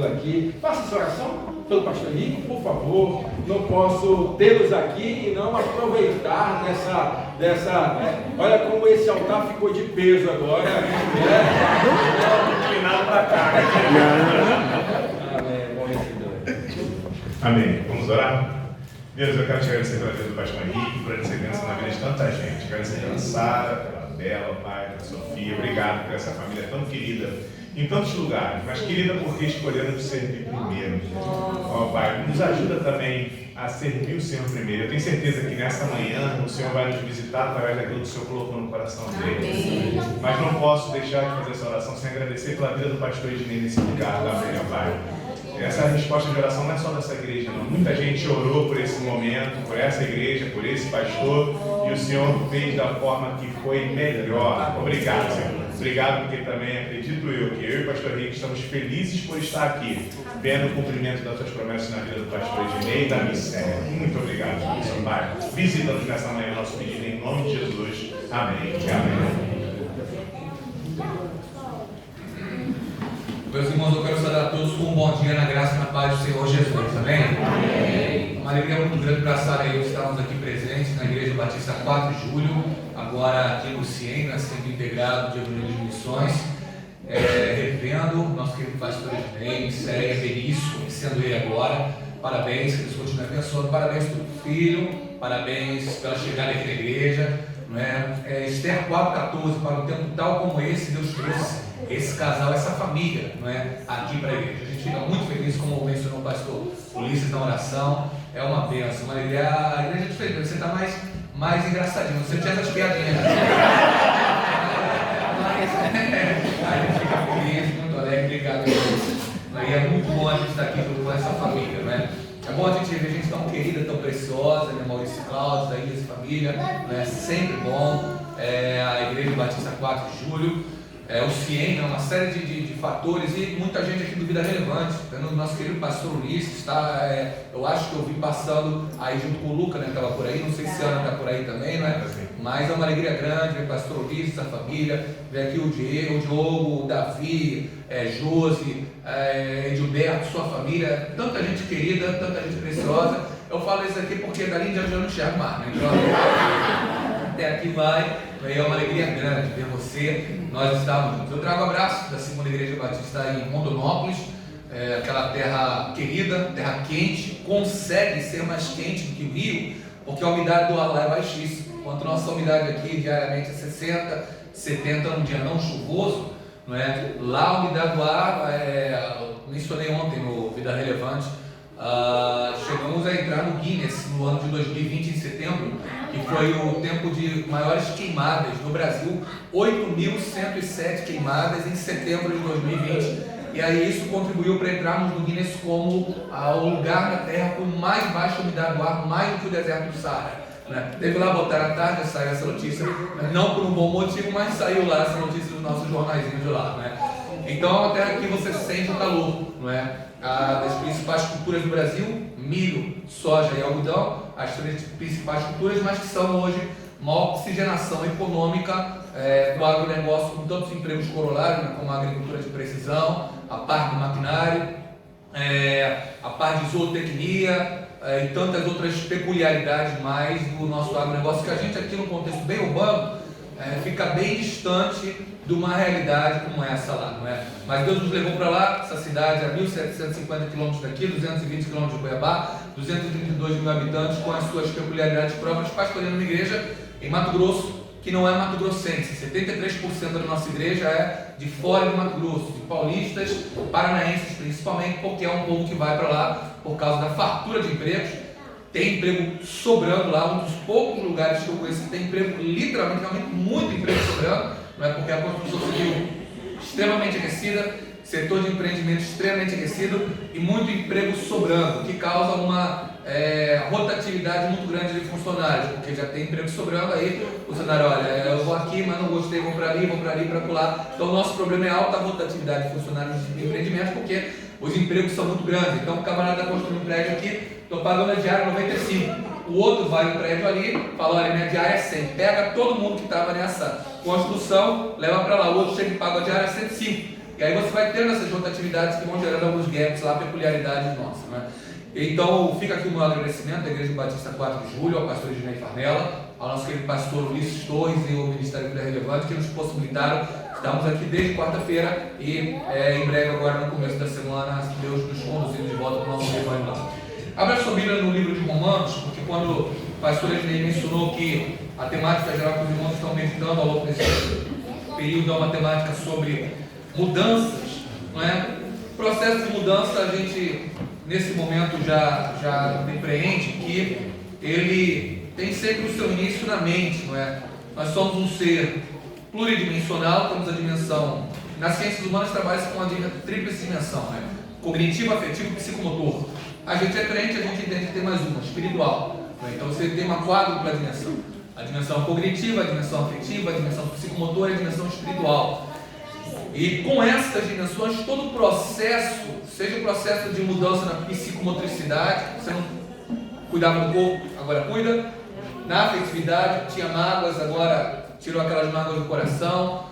aqui. Faça essa oração pelo pastor Henrique, por favor. Não posso tê-los aqui e não aproveitar dessa olha como esse altar ficou de peso agora. Inclinado para cá. Amém. Bom receber. Amém. Vamos orar? Deus, eu quero te agradecer pela vida do pastor Henrique, por essa bênção na vida de tanta gente. Agradecer pela Sara, pela Bela, pai, pela Sofia. Obrigado por essa família tão querida em tantos lugares, mas querida porque escolheram nos servir primeiro. Ó Pai, nos ajuda também a servir o Senhor primeiro. Eu tenho certeza que nessa manhã o Senhor vai nos visitar através daquilo que o Senhor colocou no coração dele. Mas não posso deixar de fazer essa oração sem agradecer pela vida do pastor Ednei nesse lugar também, ó Pai. Essa resposta de oração não é só dessa igreja, não. Muita gente orou por esse momento, por essa igreja, por esse pastor, e o Senhor fez da forma que foi melhor. Obrigado, Senhor. Obrigado porque também acredito eu que eu e o pastor Henrique estamos felizes por estar aqui, vendo o cumprimento das suas promessas na vida do pastor Ednei e da Micélia. Muito obrigado por isso, Pai. Visita-nos nessa manhã, nosso pedido, em nome de Jesus. Amém. Amém. Meus irmãos, eu quero saudar a todos com um bom dia na graça e na paz do Senhor Jesus, amém? Amém. Uma alegria muito grande para a Sara e eu estarmos aqui presentes na Igreja Batista 4 de Julho, agora aqui no Ciência, Centro Integrado de Evangelismo e Missões, revendo nosso querido pastor Ednei, Micélia, Benício, sendo ele agora. Parabéns, que Deus continue abençoando, parabéns pelo filho, parabéns pela chegada aqui na igreja. Esther 4,14, para um tempo tal como esse, Deus trouxe esse casal, essa família, aqui para a igreja. A gente fica muito feliz, como mencionou o pastor Ulisses na oração. É uma bênção, uma alegria. A igreja é diferente, você está mais engraçadinho, você tinha essas piadinhas. A gente fica feliz, muito alegre, obrigado a Deus. E é muito bom a gente estar aqui com essa família, É bom a gente ver gente tão querida, tão preciosa, Maurício e Cláudio, daí essa família, é sempre bom. A Igreja Batista 4 de Julho, o CIEM, uma série de fatores e muita gente aqui do Vida Relevante. O nosso querido pastor Ulisses, eu acho que eu vi passando aí junto com o Luca, que estava por aí, não sei se a Ana está por aí também, Mas é uma alegria grande ver o pastor Ulisses, a família, ver aqui o Diogo, o Davi, Josi, Edilberto, sua família, tanta gente querida, tanta gente preciosa. Eu falo isso aqui porque dali em diante eu não enxergo mais, Então, até aqui vai, é uma alegria grande ver você, nós estamos juntos. Eu trago abraço da Segunda Igreja Batista em Rondonópolis, aquela terra querida, terra quente, consegue ser mais quente do que o Rio, porque a umidade do ar lá é baixíssima. Enquanto nossa umidade aqui diariamente é 60, 70 num dia não chuvoso, Lá a umidade do ar, mencionei ontem no Vida Relevante, chegamos a entrar no Guinness no ano de 2020, em setembro, que foi o tempo de maiores queimadas no Brasil, 8.107 queimadas em setembro de 2020, e aí isso contribuiu para entrarmos no Guinness como o lugar na Terra com mais baixa umidade do ar, mais do que o deserto do Saara. Teve lá, botar à tarde, saiu essa notícia, não por um bom motivo, mas saiu lá essa notícia dos nossos jornaizinhos de lá. Então, até aqui você sente o calor, das principais culturas do Brasil, milho, soja e algodão, as três principais culturas, mas que são hoje maior oxigenação econômica do agronegócio, com tantos empregos corolários, como a agricultura de precisão, a parte do maquinário, a parte de zootecnia, e tantas outras peculiaridades mais do nosso agronegócio, que a gente aqui no contexto bem urbano fica bem distante de uma realidade como essa lá, Mas Deus nos levou para lá, essa cidade a 1.750 km daqui, 220 km de Cuiabá, 232 mil habitantes, com as suas peculiaridades próprias, pastoreando uma igreja em Mato Grosso, que não é Mato Grossense. 73% da nossa igreja é de fora do Mato Grosso, de paulistas, paranaenses principalmente, porque é um povo que vai para lá por causa da fartura de empregos. Tem emprego sobrando lá, um dos poucos lugares que eu conheço que tem emprego, literalmente, realmente muito emprego sobrando, porque a construção civil extremamente aquecida, setor de empreendimento extremamente aquecido e muito emprego sobrando, que causa uma rotatividade muito grande de funcionários, porque já tem emprego sobrando, aí o funcionário, olha, eu vou aqui, mas não gostei, vou para ali, para colar. Então o nosso problema é a alta rotatividade de funcionários de empreendimentos, porque os empregos são muito grandes. Então o camarada construindo um prédio aqui, estou pagando a diária 95. O outro vai no prédio ali, fala, olha, minha diária é 100. Pega todo mundo que estava nessa construção, leva para lá. O outro chega e paga a diária 105. E aí você vai tendo essas rotatividades que vão gerando alguns gaps lá, peculiaridades nossas, né? Então, fica aqui o meu agradecimento à Igreja Batista 4 de Julho, ao pastor Ednei Farnella, ao nosso querido pastor Ulisses Torres e ao Ministério Mulher Relevante, que nos possibilitaram. Estamos aqui desde quarta-feira e em breve, agora no começo da semana, Deus nos conduzindo de volta para o nosso rebanho lá. Abra sua Bíblia no livro de Romanos, porque quando o pastor Ednei mencionou que a temática geral que os irmãos estão meditando ao longo desse período é uma temática sobre mudanças, não é? O processo de mudança a gente, nesse momento, já compreende que ele tem sempre o seu início na mente, não é? Nós somos um ser pluridimensional, temos a dimensão, nas ciências humanas trabalha-se com a tríplice dimensão, né? Cognitivo, afetivo e psicomotor. A gente é crente, a gente entende que tem mais uma, espiritual. Né? Então você tem uma quádrupla dimensão. A dimensão cognitiva, a dimensão afetiva, a dimensão psicomotora e a dimensão espiritual. E com essas dimensões, todo o processo, seja o processo de mudança na psicomotricidade, você não cuidava do corpo, agora cuida. Na afetividade, tinha mágoas, agora tirou aquelas mágoas do coração.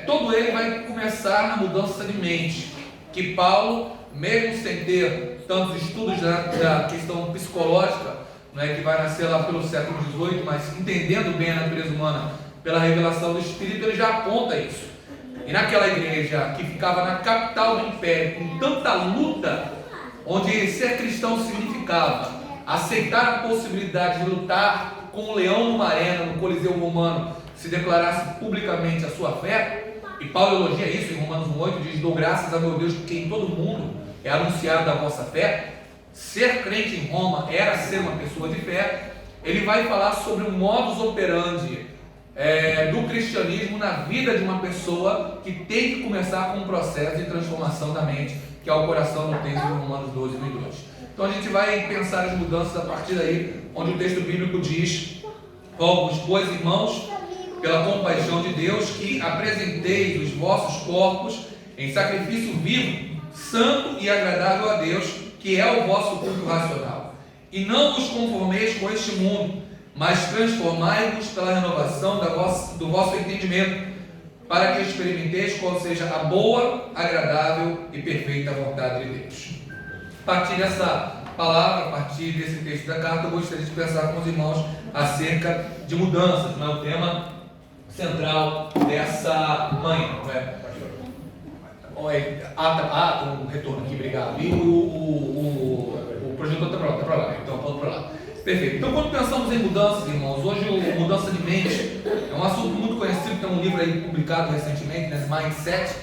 Todo ele vai começar na mudança de mente. Que Paulo, mesmo sem ter tantos estudos da questão psicológica, né, que vai nascer lá pelo século XVIII, mas entendendo bem a natureza humana pela revelação do Espírito, ele já aponta isso. E naquela igreja que ficava na capital do império, com tanta luta, onde ser cristão significava aceitar a possibilidade de lutar com o leão numa arena, no Coliseu Romano, se declarasse publicamente a sua fé, e Paulo elogia isso em Romanos 1,8, diz: dou graças a meu Deus porque em todo mundo é anunciada a vossa fé. Ser crente em Roma era ser uma pessoa de fé. Ele vai falar sobre o modus operandi do cristianismo na vida de uma pessoa que tem que começar com um processo de transformação da mente, que é o coração no texto de Romanos 12, 1 e 2. Então a gente vai pensar as mudanças a partir daí, onde o texto bíblico diz: ó, pois irmãos, pela compaixão de Deus, que apresenteis os vossos corpos em sacrifício vivo, santo e agradável a Deus, que é o vosso culto racional. E não vos conformeis com este mundo, mas transformai-vos pela renovação do vosso entendimento, para que experimenteis qual seja a boa, agradável e perfeita vontade de Deus. A partir dessa palavra, a partir desse texto da carta, eu gostaria de pensar com os irmãos acerca de mudanças, não é o tema central dessa manhã, não é? Um retorno aqui, obrigado. E o projetor está para lá, então ponto para lá. Perfeito. Então, quando pensamos em mudanças, irmãos, hoje mudança de mente é um assunto muito conhecido, tem um livro aí publicado recentemente, né, Mindset,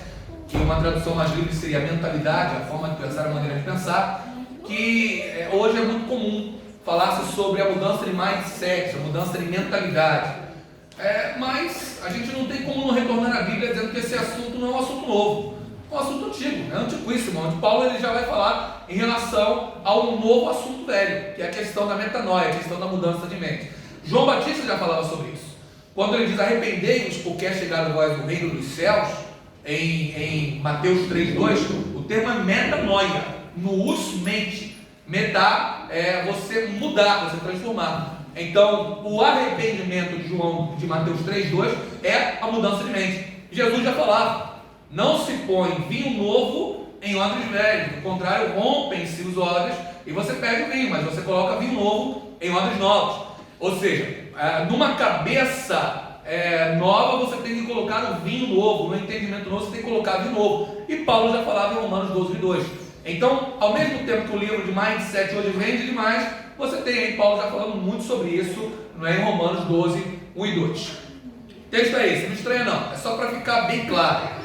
que uma tradução mais livre seria a mentalidade, a forma de pensar, a maneira de pensar, que hoje é muito comum falar-se sobre a mudança de mindset, a mudança de mentalidade. Mas a gente não tem como não retornar à Bíblia dizendo que esse assunto não é um assunto novo. É um assunto antigo, é antiquíssimo, onde Paulo ele já vai falar em relação ao novo assunto velho, que é a questão da metanoia, a questão da mudança de mente. João Batista já falava sobre isso. Quando ele diz: arrependei-vos porque é chegado vós o reino dos céus, em Mateus 3,2, o termo é metanoia, no us mente. Metá é você mudar, você transformar. Então, o arrependimento de Mateus 3,2 é a mudança de mente. Jesus já falava: não se põe vinho novo em odres velhos, do contrário, rompem-se os odres e você perde o vinho, mas você coloca vinho novo em odres novos. Ou seja, numa cabeça nova você tem que colocar o vinho novo, no entendimento novo você tem que colocar vinho novo. E Paulo já falava em Romanos 12, 2. Então, ao mesmo tempo que o livro de Mindset hoje vende demais, você tem aí Paulo já falando muito sobre isso, não é, em Romanos 12, 1 e 2. O texto é esse, não estranha não, é só para ficar bem claro.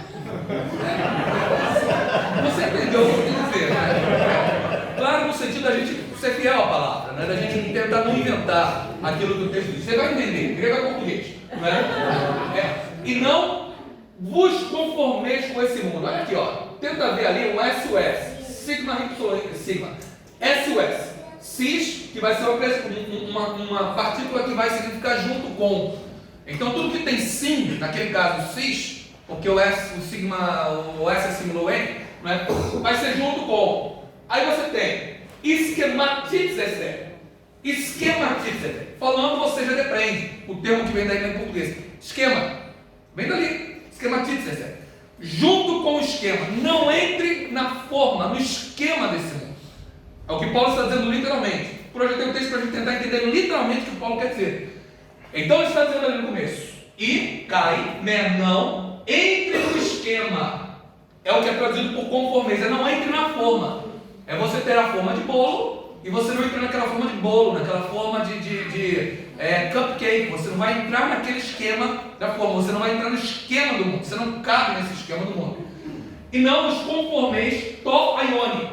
Você entendeu o que eu quis dizer, né? Claro, no sentido da gente ser fiel à palavra, né? Da gente tentar não inventar aquilo que o texto diz. Você vai entender, grego é português, né? E não vos conformeis com esse mundo. Olha aqui, ó. Tenta ver ali o SOS, sigma, sigma, SOS, cis, que vai ser uma partícula que vai significar junto com. Então tudo que tem sim, naquele caso cis, porque o S é símbolo N, né? Vai ser junto com. Aí você tem esquematizese. Esquematizese. Falando você já depreende o termo que vem daí em português. Esquema. Vem dali. Esquematizese. junto com o esquema. Não entre na forma, no esquema desse mundo. É o que Paulo está dizendo literalmente. Projetei o texto para a gente tentar entender literalmente o que Paulo quer dizer. Então ele está dizendo ali no começo: e cai, né? Não entre no esquema. É o que é traduzido por conformeza. Não entre na forma. É você ter a forma de bolo e você não entra naquela forma de bolo, naquela forma de cupcake. Você não vai entrar naquele esquema da forma. Você não vai entrar no esquema do mundo. Você não cabe nesse esquema do mundo. E não os conformeis to aione.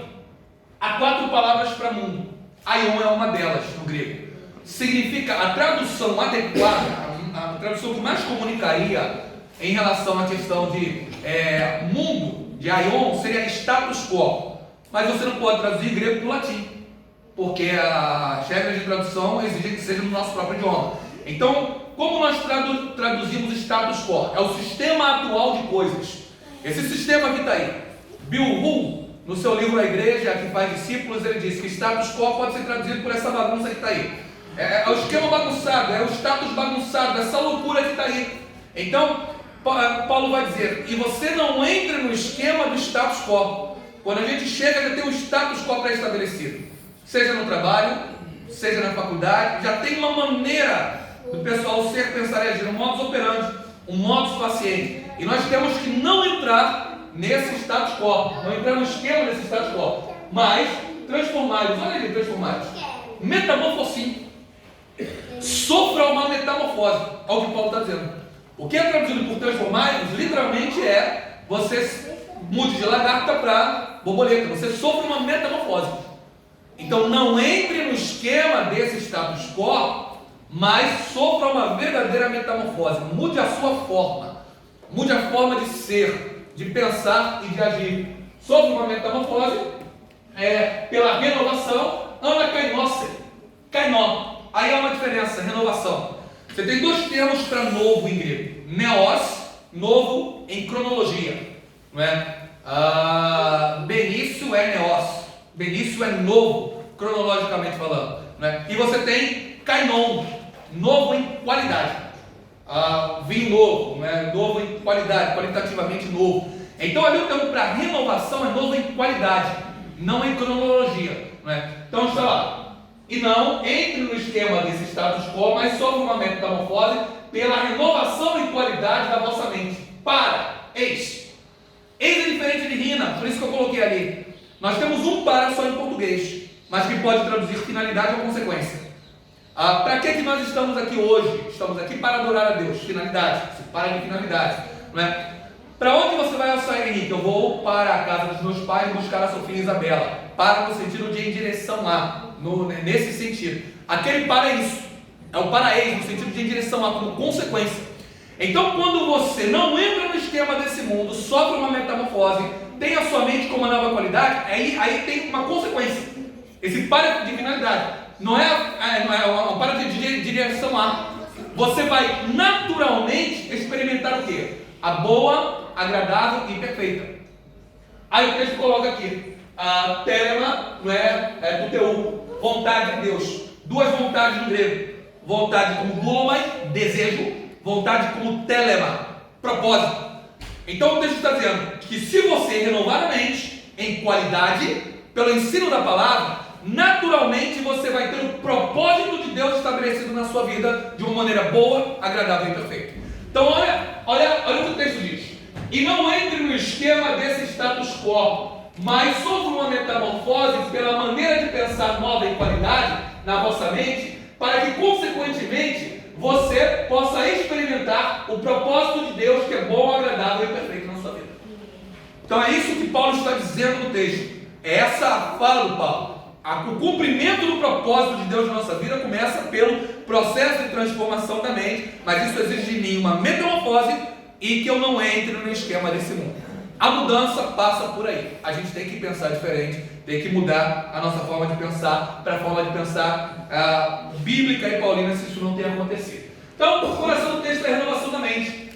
Há 4 palavras para mundo. Aion é uma delas no grego. Significa a tradução adequada, a tradução que mais comunicaria em relação à questão de mundo, de aion, seria status quo. Mas você não pode traduzir grego para o latim, porque as regras de tradução exigem que seja no nosso próprio idioma. Então, como nós traduzimos status quo? É o sistema atual de coisas. Esse sistema que está aí. Bill Hull, no seu livro A Igreja, que faz discípulos, ele diz que status quo pode ser traduzido por essa bagunça que está aí. É o esquema bagunçado, é o status bagunçado, essa loucura que está aí. Então, Paulo vai dizer, e você não entra no esquema do status quo. Quando a gente chega, já tem um status quo pré-estabelecido. Seja no trabalho, seja na faculdade, já tem uma maneira do pessoal ser, pensar e agir, um modus operandi, um modus paciente. E nós temos que não entrar nesse status quo, não entrar no esquema desse status quo, mas transformá-los, olha ali, transformá-los, metamorfosim, sofra uma metamorfose, é o que Paulo está dizendo. O que é traduzido por transformá-los, literalmente você mude de lagarta para borboleta, você sofre uma metamorfose. Então não entre no esquema desse status quo, mas sofra uma verdadeira metamorfose, mude a sua forma, mude a forma de ser, de pensar e de agir. Sofra uma metamorfose pela renovação, anakainose, kainó. Aí há uma diferença, renovação. Você tem 2 termos para novo em grego. Neos, novo em cronologia. Não é? Benício é neos. Benício é novo, cronologicamente falando. Não é? E você tem kainon, novo em qualidade. Vinho novo, não é? Novo em qualidade, qualitativamente novo. Então ali o termo para renovação é novo em qualidade, não em cronologia. Não é? Então está lá. E não entre no esquema desse status quo, mas sofra uma metamorfose pela renovação e qualidade da vossa mente. Eis é diferente de rina, por isso que eu coloquei ali. Nós temos um para só em português, mas que pode traduzir finalidade ou consequência. Para que nós estamos aqui hoje? Estamos aqui para adorar a Deus. Finalidade, se para de finalidade. Não é? Para onde você vai ao sair, Henrique? Eu vou para a casa dos meus pais buscar a Sofia e Isabela. Para no sentido de em direção a. Nesse sentido. Aquele para é isso. É o para eis, no sentido de em direção a, como consequência. Então, quando você não entra no esquema desse mundo, sofre uma metamorfose, tem a sua mente com uma nova qualidade, aí tem uma consequência. Esse para de finalidade. Não é um para de direção a. Você vai naturalmente experimentar o quê? A boa, agradável e perfeita. Aí o texto coloca aqui, a telema, não é do teu, vontade de Deus. 2 vontades no grego. Vontade como boulomai, desejo. Vontade como telema, propósito. Então o texto está dizendo que se você renovar a mente em qualidade, pelo ensino da palavra, naturalmente você vai ter o propósito de Deus estabelecido na sua vida de uma maneira boa, agradável e perfeita. Então olha o que o texto diz. E não entre no esquema desse status quo, mas sofra uma metamorfose pela maneira de pensar nova em qualidade na vossa mente, para que consequentemente você possa experimentar o propósito de Deus que é bom, agradável e perfeito na sua vida. Então é isso que Paulo está dizendo no texto. É essa a fala do Paulo. O cumprimento do propósito de Deus na nossa vida começa pelo processo de transformação da mente, mas isso exige de mim uma metamorfose e que eu não entre no esquema desse mundo. A mudança passa por aí. A gente tem que pensar diferente, tem que mudar a nossa forma de pensar para a forma de pensar bíblica e paulina, se isso não tem acontecido. Então, o coração do texto é a renovação da mente.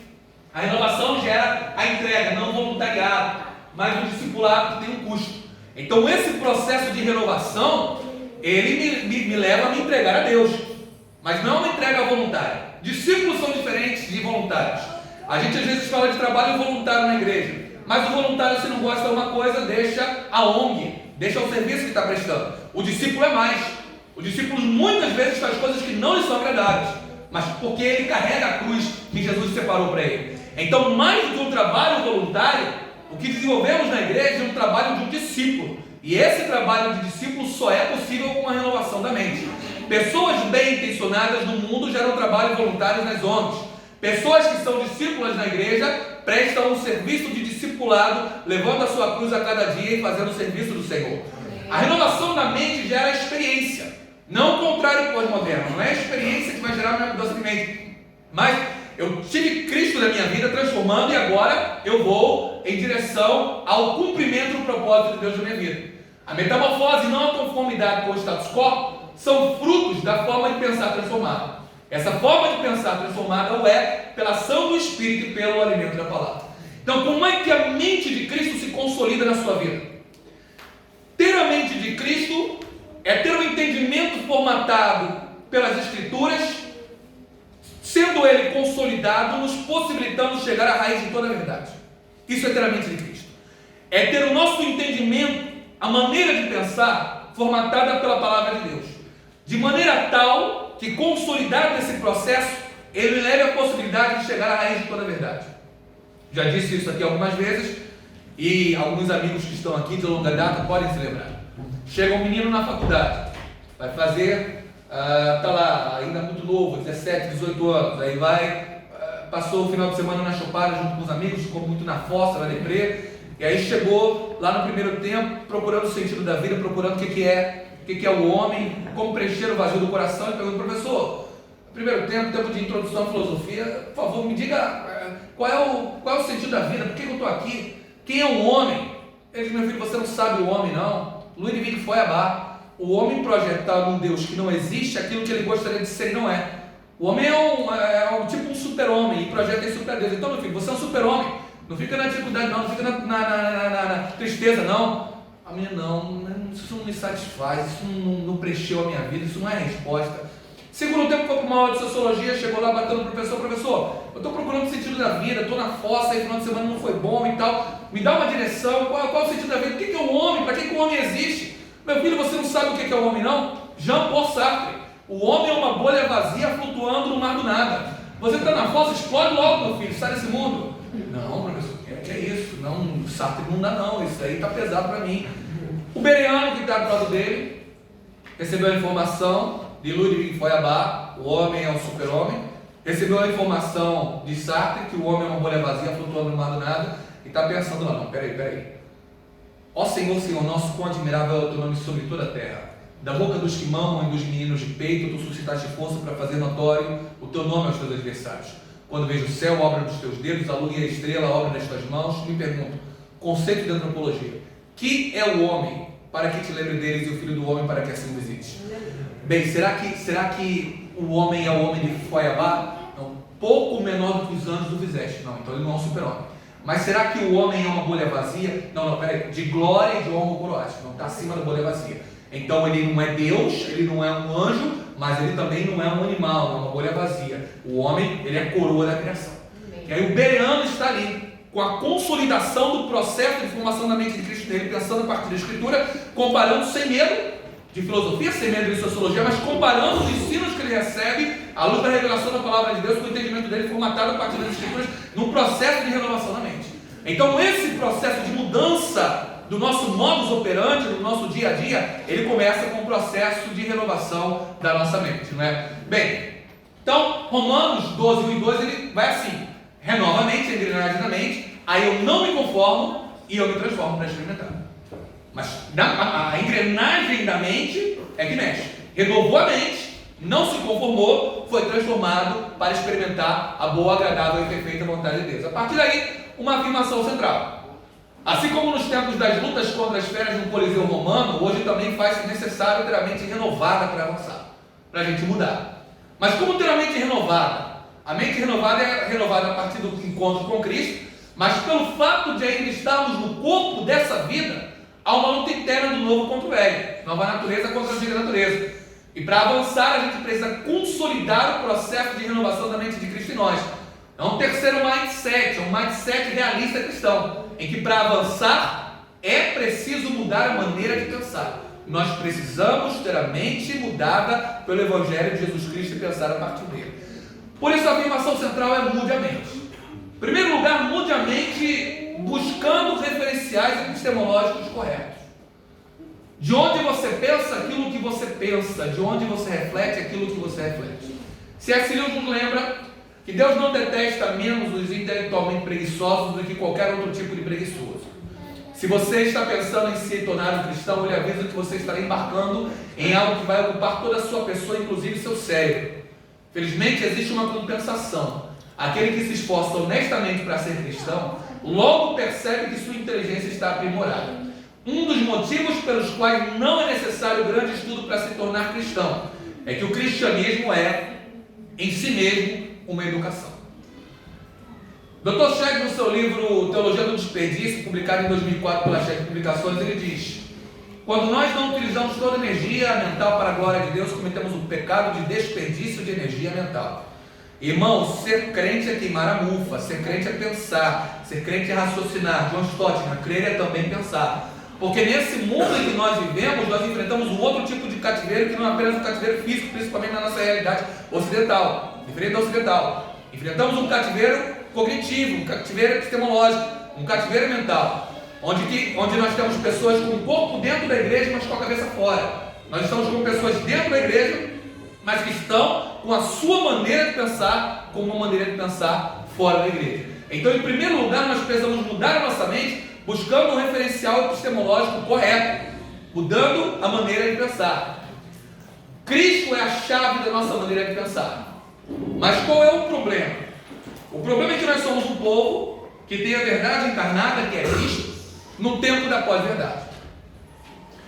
A renovação gera a entrega, não voluntariado, mas o discipulado que tem um custo. Então esse processo de renovação, ele me leva a me entregar a Deus, mas não é uma entrega voluntária. Discípulos são diferentes de voluntários. A gente às vezes fala de trabalho voluntário na igreja, mas o voluntário, se não gosta de uma coisa, deixa a ONG, deixa o serviço que está prestando. O discípulo é mais. O discípulo muitas vezes faz coisas que não lhe são agradáveis, mas porque ele carrega a cruz que Jesus separou para ele. Então, mais do que um trabalho voluntário, o que desenvolvemos na igreja é um trabalho de um discípulo. E esse trabalho de discípulo só é possível com a renovação da mente. Pessoas bem intencionadas no mundo geram trabalho voluntário nas ONGs. Pessoas que são discípulas na igreja prestam um serviço de discipulado, levando a sua cruz a cada dia e fazendo o serviço do Senhor. A renovação da mente gera experiência, não o contrário do pós-moderno. Não é a experiência que vai gerar uma mudança de mente, mas eu tive Cristo na minha vida transformando e agora eu vou em direção ao cumprimento do propósito de Deus na minha vida. A metamorfose e não a conformidade com o status quo são frutos da forma de pensar transformada. Essa forma de pensar transformada o é pela ação do Espírito e pelo alimento da palavra. Então, como é que a mente de Cristo se consolida na sua vida? Ter a mente de Cristo é ter um entendimento formatado pelas Escrituras, sendo ele consolidado, nos possibilitando chegar à raiz de toda a verdade. Isso é ter a mente de Cristo. É ter o nosso entendimento, a maneira de pensar, formatada pela palavra de Deus. De maneira tal que, consolidado nesse processo, ele leve a possibilidade de chegar à raiz de toda a verdade. Já disse isso aqui algumas vezes, e alguns amigos que estão aqui de longa data podem se lembrar. Chega um menino na faculdade, vai fazer, está lá, ainda muito novo, 17, 18 anos, aí vai, passou o final de semana na chopada junto com os amigos, ficou muito na fossa, na deprê, e aí chegou lá no primeiro tempo, procurando o sentido da vida, procurando o que é o homem, como preencher o vazio do coração, e pergunta: professor, primeiro tempo de introdução à filosofia, por favor, me diga qual é o sentido da vida, por que eu estou aqui, quem é o homem? Ele disse: meu filho, você não sabe o homem não. Ludwig Feuerbach, o homem projetado num Deus que não existe, aquilo que ele gostaria de ser e não é. O homem é tipo um super-homem e projeta esse super-Deus. Então, meu filho, você é um super-homem, não fica na dificuldade não, não fica na tristeza não. A minha não, isso não me satisfaz, isso não preencheu a minha vida, isso não é a resposta. Segundo tempo foi para uma aula de sociologia, chegou lá batendo no professor, eu estou procurando o sentido da vida, estou na fossa, aí final de semana não foi bom e tal, me dá uma direção, qual é o sentido da vida, o que é o homem, para que o homem existe? Meu filho, você não sabe o que é o homem não? Jean-Paul Sartre, o homem é uma bolha vazia flutuando no mar do nada. Você está na fossa, explode logo, meu filho, sai desse mundo. Não, professor, que é isso? Não, Sartre não dá não, isso aí está pesado para mim. O Bereano, que está do lado dele, recebeu a informação de Ludwig Feuerbach, o homem é um super-homem, recebeu a informação de Sartre, que o homem é uma bolha vazia flutuando no mar do nada, e está pensando lá: não, peraí. Ó Senhor, Senhor nosso, quão admirável é o teu nome sobre toda a terra. Da boca dos que mamam e dos meninos de peito, tu suscitaste força para fazer notório o teu nome aos teus adversários. Quando vejo o céu, obra dos teus dedos, a lua e a estrela, obra das tuas mãos, me pergunto, conceito de antropologia: que é o homem para que te lembre deles e o filho do homem para que assim o visites? Bem, será que o homem é o homem de Feuerbach? Não, pouco menor do que os anos do Vizeste. Não, então ele não é um super-homem. Mas será que o homem é uma bolha vazia? Não, peraí, de glória e de honra coroática. Não, está acima da bolha vazia. Então ele não é Deus, ele não é um anjo, mas ele também não é um animal, não é uma bolha vazia. O homem, ele é a coroa da criação. E aí o Bereano está ali, com a consolidação do processo de formação da mente de Cristo nele, pensando a partir da Escritura, comparando sem medo de filosofia, sem medo de sociologia, mas comparando os ensinos que ele recebe à luz da revelação da palavra de Deus, com o entendimento dele formatado a partir das Escrituras, num processo de renovação da mente. Então esse processo de mudança do nosso modus operandi, do nosso dia a dia, ele começa com o processo de renovação da nossa mente, não é? Bem, então Romanos 12, 1 e 2, ele vai assim: renova a mente, a engrenagem da mente, aí eu não me conformo e eu me transformo para experimentar. Mas a engrenagem da mente é que mexe. Renovou a mente, não se conformou, foi transformado para experimentar a boa, agradável e perfeita vontade de Deus. A partir daí, uma afirmação central: assim como nos tempos das lutas contra as feras no Coliseu Romano, hoje também faz-se necessário ter a mente renovada para avançar, para a gente mudar. Mas como ter a mente renovada? A mente renovada é renovada a partir do encontro com Cristo, mas pelo fato de ainda estarmos no corpo dessa vida, há uma luta interna do novo contra o velho, nova natureza contra a antiga natureza. E para avançar, a gente precisa consolidar o processo de renovação da mente de Cristo em nós. É um terceiro mindset, é um mindset realista cristão, em que para avançar é preciso mudar a maneira de pensar. Nós precisamos ter a mente mudada pelo Evangelho de Jesus Cristo e pensar a partir dele. Por isso a afirmação central é mude a mente. Em primeiro lugar, mude a mente buscando referenciais epistemológicos corretos. De onde você pensa aquilo que você pensa, de onde você reflete aquilo que você reflete. C.S. Lewis nos lembra que Deus não detesta menos os intelectualmente preguiçosos do que qualquer outro tipo de preguiçoso. Se você está pensando em se tornar um cristão, ele avisa que você estará embarcando em algo que vai ocupar toda a sua pessoa, inclusive seu cérebro. Felizmente existe uma compensação. Aquele que se esforça honestamente para ser cristão, logo percebe que sua inteligência está aprimorada. Um dos motivos pelos quais não é necessário grande estudo para se tornar cristão é que o cristianismo é, em si mesmo, uma educação. Dr. Shedd, no seu livro Teologia do Desperdício, publicado em 2004 pela Shedd Publicações, ele diz: quando nós não utilizamos toda a energia mental para a glória de Deus, cometemos o pecado de desperdício de energia mental. Irmãos, ser crente é queimar a mufa, ser crente é pensar, ser crente é raciocinar. John Stott, crer é também pensar. Porque nesse mundo em que nós vivemos, nós enfrentamos um outro tipo de cativeiro que não é apenas um cativeiro físico, principalmente na nossa realidade ocidental, diferente da ocidental. Enfrentamos um cativeiro cognitivo, um cativeiro epistemológico, um cativeiro mental, onde nós temos pessoas com o corpo dentro da igreja, mas com a cabeça fora. Nós estamos com pessoas dentro da igreja, mas que estão com a sua maneira de pensar, com uma maneira de pensar fora da igreja. Então, em primeiro lugar, nós precisamos mudar a nossa mente, buscando um referencial epistemológico correto, mudando a maneira de pensar. Cristo é a chave da nossa maneira de pensar. Mas qual é o problema? O problema é que nós somos um povo que tem a verdade encarnada, que é Cristo, no tempo da pós-verdade.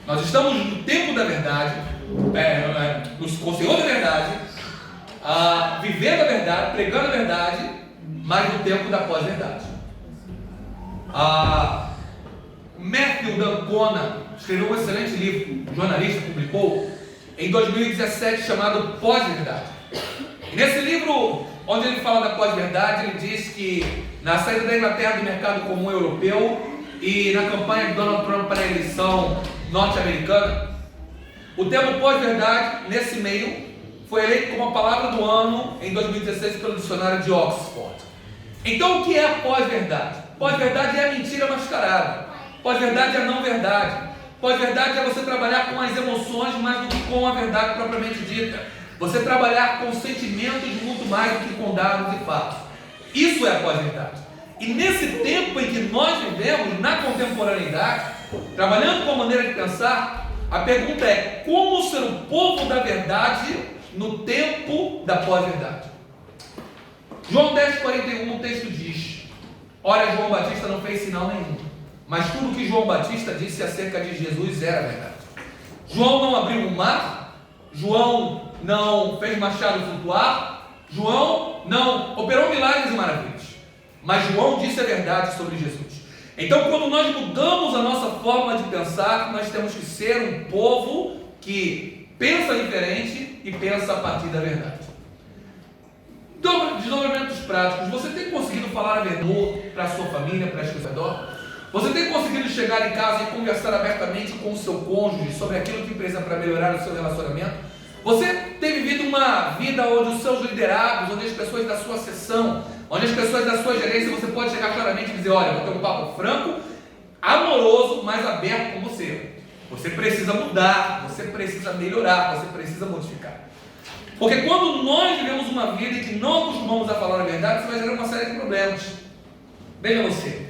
Nós estamos no tempo da verdade, com o Senhor da verdade, vivendo a verdade, pregando a verdade, mas no tempo da pós-verdade. Matthew D'Ancona escreveu um excelente livro, um jornalista publicou em 2017, chamado Pós-Verdade. E nesse livro, onde ele fala da pós-verdade, ele diz que na saída da Inglaterra do mercado comum europeu e na campanha de Donald Trump para a eleição norte-americana, o termo pós-verdade, nesse meio, foi eleito como a palavra do ano em 2016 pelo dicionário de Oxford. Então, o que é a pós-verdade? Pós-verdade é a mentira mascarada. Pós-verdade é a não-verdade. Pós-verdade é você trabalhar com as emoções mais do que com a verdade propriamente dita. Você trabalhar com sentimentos muito mais do que com dados e fatos. Isso é a pós-verdade. E nesse tempo em que nós vivemos, na contemporaneidade, trabalhando com a maneira de pensar, a pergunta é: como ser o povo da verdade no tempo da pós-verdade? João 10,41, o texto diz: ora, João Batista não fez sinal nenhum, mas tudo que João Batista disse acerca de Jesus era verdade. João não abriu o mar, João não fez machado flutuar, João não operou milagres e maravilhas, mas João disse a verdade sobre Jesus. Então, quando nós mudamos a nossa forma de pensar, nós temos que ser um povo que pensa diferente e pensa a partir da verdade. Desdobramentos práticos. Você tem conseguido falar a verdade para a sua família, para as pessoas ao redor? Você tem conseguido chegar em casa e conversar abertamente com o seu cônjuge sobre aquilo que precisa para melhorar o seu relacionamento? Você tem vivido uma vida onde os seus liderados, onde as pessoas da sua seção, onde as pessoas da sua gerência, você pode chegar claramente e dizer: olha, vou ter um papo franco, amoroso, mas aberto com você. Você precisa mudar, você precisa melhorar, você precisa modificar. Porque quando nós vivemos uma vida em que não acostumamos a falar a verdade, isso vai gerar uma série de problemas. Veja você,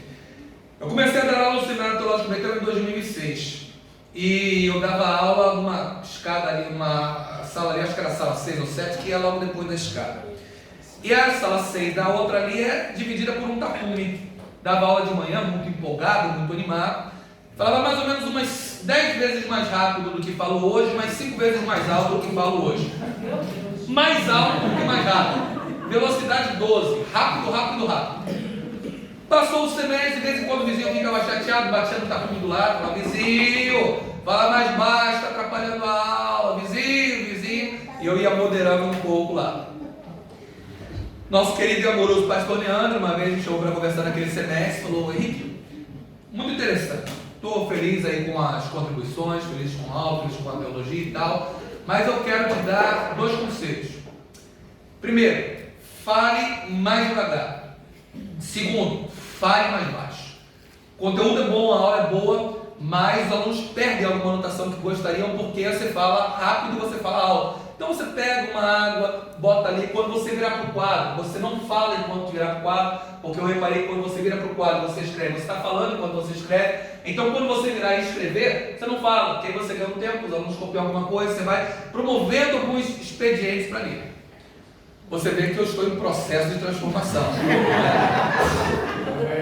eu comecei a dar aula no Seminário Teológico Betânia em 2006. E eu dava aula numa escada ali, numa sala ali, acho que era a sala 6 ou 7, que ia logo depois da escada. E a sala 6 da outra ali é dividida por um tapume. Dava aula de manhã, muito empolgado, muito animado. Falava mais ou menos umas 10 vezes mais rápido do que falo hoje, mas 5 vezes mais alto do que falo hoje. Mais alto do que mais rápido. Velocidade 12. Rápido, rápido, rápido. Passou o semestre, de vez em quando o vizinho ficava chateado, batia no tapume do lado, falava: vizinho, fala mais baixo, está atrapalhando a aula, vizinho. E eu ia moderando um pouco lá. Nosso querido e amoroso pastor Leandro, uma vez me chamou para conversar naquele semestre, falou: Henrique, muito interessante, estou feliz aí com as contribuições, feliz com a aula, feliz com a teologia e tal, mas eu quero te dar 2 conselhos. Primeiro, fale mais devagar. Segundo, fale mais baixo. O conteúdo é bom, a aula é boa, mas os alunos perdem alguma anotação que gostariam porque você fala rápido e você fala alto. Então você pega uma água, bota ali, quando você virar para o quadro, você não fala enquanto virar para o quadro, porque eu reparei que quando você vira para o quadro, você escreve, você está falando enquanto você escreve. Então quando você virar e escrever, você não fala, porque aí você ganha um tempo, os alunos copiam alguma coisa, você vai promovendo alguns expedientes para ali. Você vê que eu estou em processo de transformação,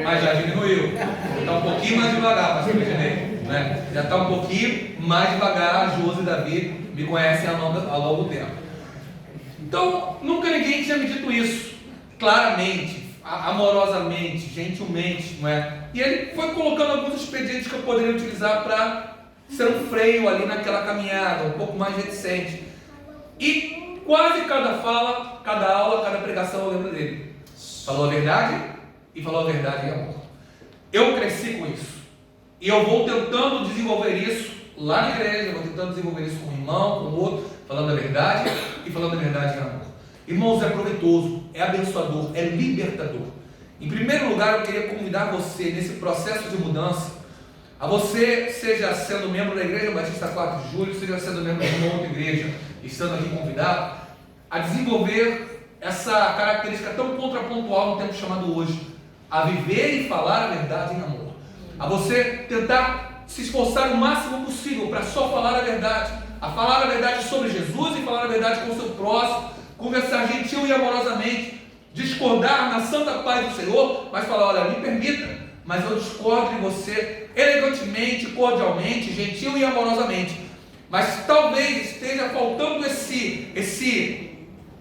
mas já diminuiu. Está um pouquinho mais devagar, pastor Reginei, né? Já está um pouquinho mais devagar. A Josi e Davi me conhecem há longo tempo. Então, nunca ninguém tinha me dito isso, claramente, amorosamente, gentilmente, não é? E ele foi colocando alguns expedientes que eu poderia utilizar para ser um freio ali naquela caminhada, um pouco mais reticente. E quase cada fala, cada aula, cada pregação eu lembro dele. Falou a verdade e falou a verdade em amor. Eu cresci com isso. E eu vou tentando desenvolver isso lá na igreja, vou tentando desenvolver isso com um irmão, com outro, falando a verdade e falando a verdade em amor. Irmãos, é proveitoso, é abençoador, é libertador. Em primeiro lugar, eu queria convidar você, nesse processo de mudança, a você, seja sendo membro da Igreja Batista 4 de Julho, seja sendo membro de uma outra igreja, estando aqui convidado, a desenvolver essa característica tão contrapontual no tempo chamado hoje, a viver e falar a verdade em amor. A você tentar se esforçar o máximo possível para só falar a verdade, a falar a verdade sobre Jesus e falar a verdade com o seu próximo, conversar gentil e amorosamente, discordar na santa paz do Senhor, mas falar: olha, me permita, mas eu discordo de você elegantemente, cordialmente, gentil e amorosamente. Mas talvez esteja faltando esse